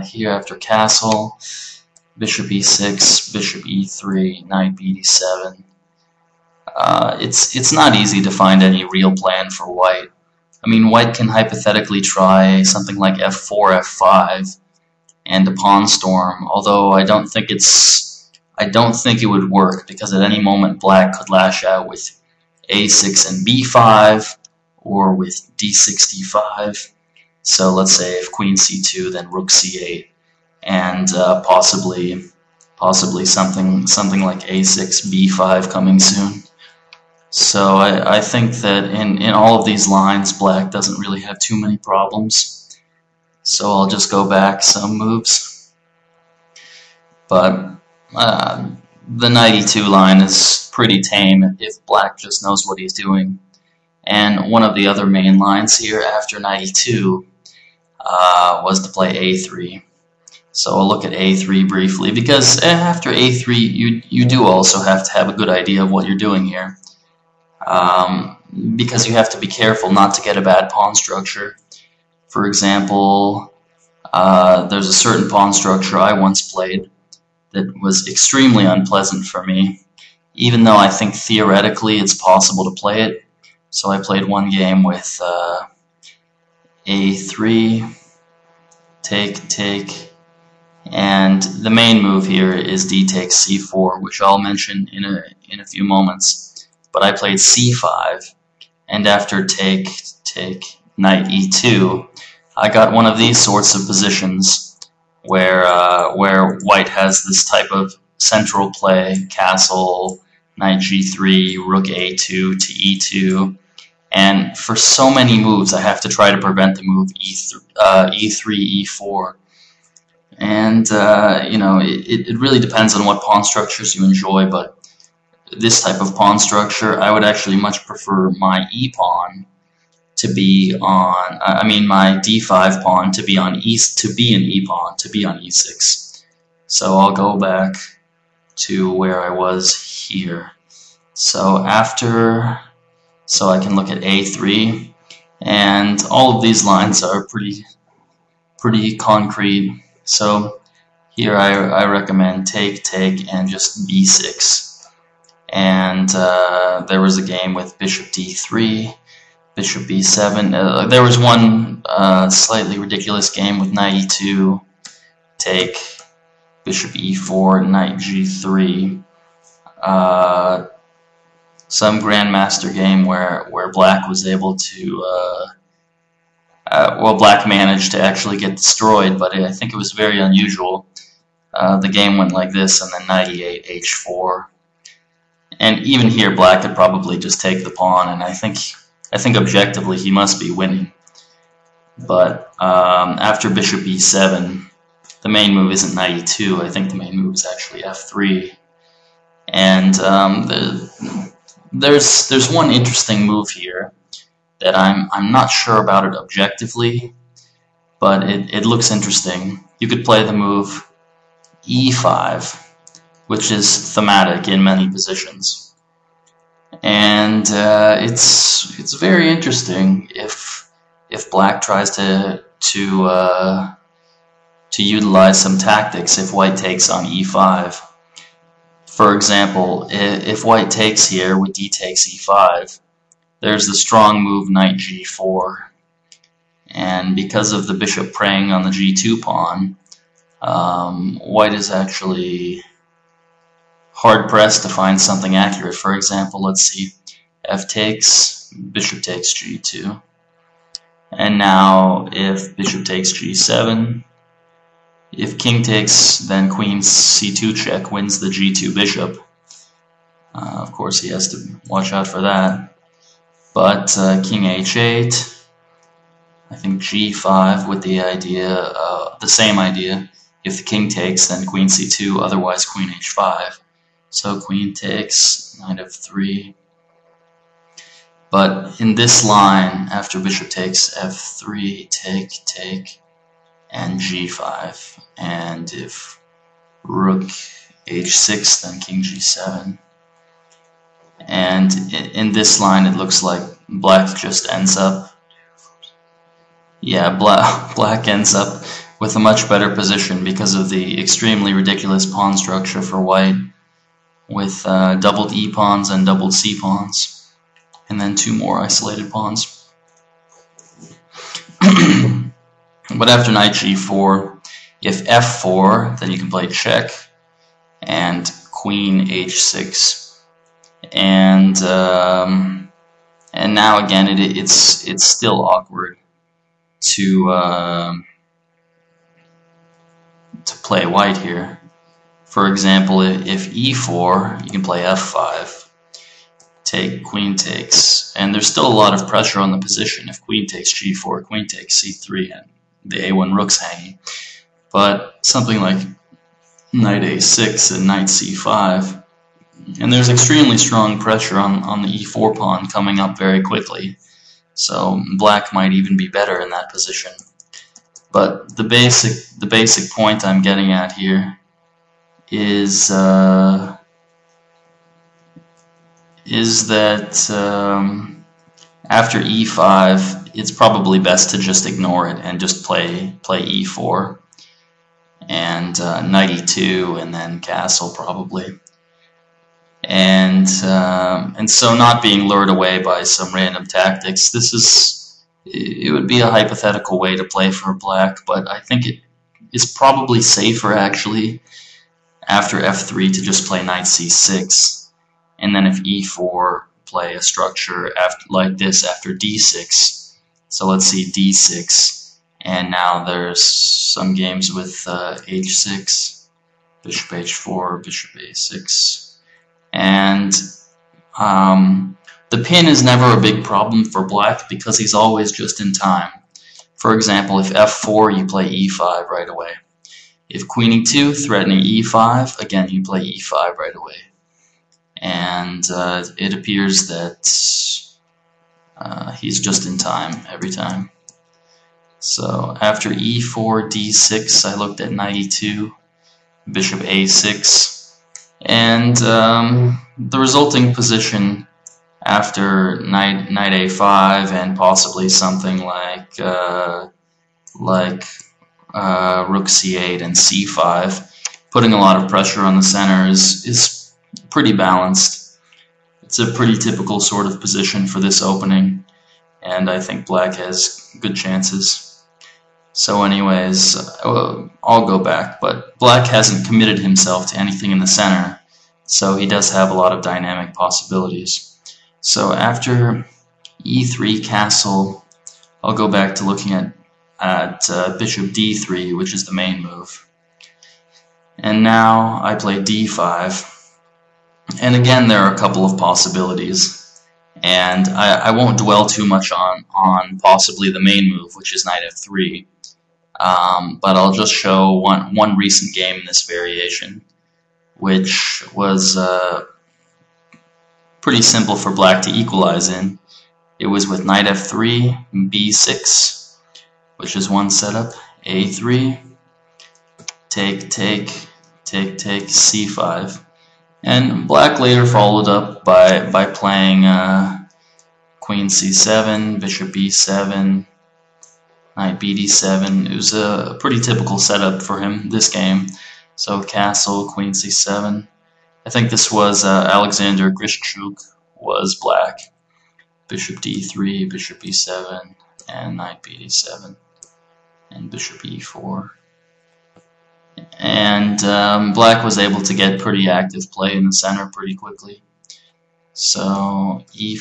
Here after castle, bishop e6, bishop e3, knight b7. It's not easy to find any real plan for white. I mean, white can hypothetically try something like f4, f5, and a pawn storm. Although I don't think it would work, because at any moment black could lash out with a6 and b5, or with d6, d5. So let's say if queen c2, then rook c8, and possibly something like a6, b5 coming soon. So I think that in all of these lines, black doesn't really have too many problems. So I'll just go back some moves. But the knight e2 line is pretty tame if black just knows what he's doing. And one of the other main lines here after knight e2 was to play a3. So I'll look at a3 briefly, because after a3 you do also have to have a good idea of what you're doing here. Because you have to be careful not to get a bad pawn structure. For example, there's a certain pawn structure I once played that was extremely unpleasant for me, even though I think theoretically it's possible to play it. So I played one game with a3, take, and the main move here is d takes c4, which I'll mention in a few moments. But I played c5, and after take, knight e2, I got one of these sorts of positions where white has this type of central play, castle, knight g3, rook a2 to e2, and for so many moves I have to try to prevent the move e3, e4. And you know, it really depends on what pawn structures you enjoy, but this type of pawn structure, I would actually much prefer my e-pawn to be on, my d5 pawn to be on an e-pawn, to be on e6. So I'll go back to where I was here. So I can look at a3, and all of these lines are pretty concrete. So here I recommend take, and just b6. And there was a game with bishop d3, bishop b7. There was one slightly ridiculous game with knight e2, take, bishop e4, knight g3. Some grandmaster game where black was able to, black managed to actually get destroyed, but I think it was very unusual. The game went like this, and then knight e8, h4. And even here, black could probably just take the pawn, and I think objectively he must be winning. But after bishop e7, the main move isn't knight e2. I think the main move is actually f3. And there's one interesting move here that I'm not sure about it objectively, but it looks interesting. You could play the move e5, which is thematic in many positions, and it's very interesting if black tries to utilize some tactics if white takes on e5. For example, if white takes here with d takes e5, there's the strong move knight g4, and because of the bishop preying on the g2 pawn, white is actually hard-pressed to find something accurate. For example, let's see, f takes, bishop takes g2. And now if bishop takes g7, if king takes, then queen c2 check wins the g2 bishop. Of course, he has to watch out for that. But king h8, I think g5 with the idea, the same idea. If the king takes, then queen c2, otherwise queen h5. So queen takes, knight f3. But in this line, after bishop takes f3, take, and g5. And if rook h6, then king g7. And in this line, it looks like black just ends up, black ends up with a much better position because of the extremely ridiculous pawn structure for white, with doubled E pawns and doubled C pawns, and then 2 more isolated pawns. But after knight g4, if f4, then you can play check, and queen h6, and now again it's still awkward to play white here. For example, if e4, you can play f5, take, queen takes, and there's still a lot of pressure on the position. If queen takes g4, queen takes c3, and the a1 rook's hanging. But something like knight a6 and knight c5, and there's extremely strong pressure on the e4 pawn coming up very quickly, so black might even be better in that position. But the basic point I'm getting at here is that after e5, it's probably best to just ignore it and just play e4 and knight e2 and then castle probably. And so not being lured away by some random tactics. It would be a hypothetical way to play for black, but I think it is probably safer actually after f3 to just play knight c6, and then if e4, play a structure like this after d6. So let's see, d6, and now there's some games with h6, bishop h4, bishop a6, and the pin is never a big problem for black because he's always just in time. For example, if f4, you play e5 right away. If queen e2, threatening e5, again you play e5 right away. And it appears that he's just in time every time. So after e4, d6, I looked at knight e2, bishop a6, and the resulting position after knight a5 and possibly something like rook c8 and c5, putting a lot of pressure on the center is pretty balanced. It's a pretty typical sort of position for this opening, and I think black has good chances. So anyways, I'll go back, but black hasn't committed himself to anything in the center, so he does have a lot of dynamic possibilities. So after e3 castle, I'll go back to looking at bishop d3, which is the main move. And now I play d5. And again, there are a couple of possibilities. And I won't dwell too much on possibly the main move, which is knight f3. But I'll just show one recent game in this variation, which was pretty simple for black to equalize in. It was with knight f3, b6, which is one setup, a3, take, c5. And black later followed up by playing queen c7, bishop b7, knight bd7. It was a pretty typical setup for him this game. So castle, queen c7. I think this was Alexander Grishchuk was black. Bishop d3, bishop e7, and knight bd7, and bishop e4. And black was able to get pretty active play in the center pretty quickly. So e4.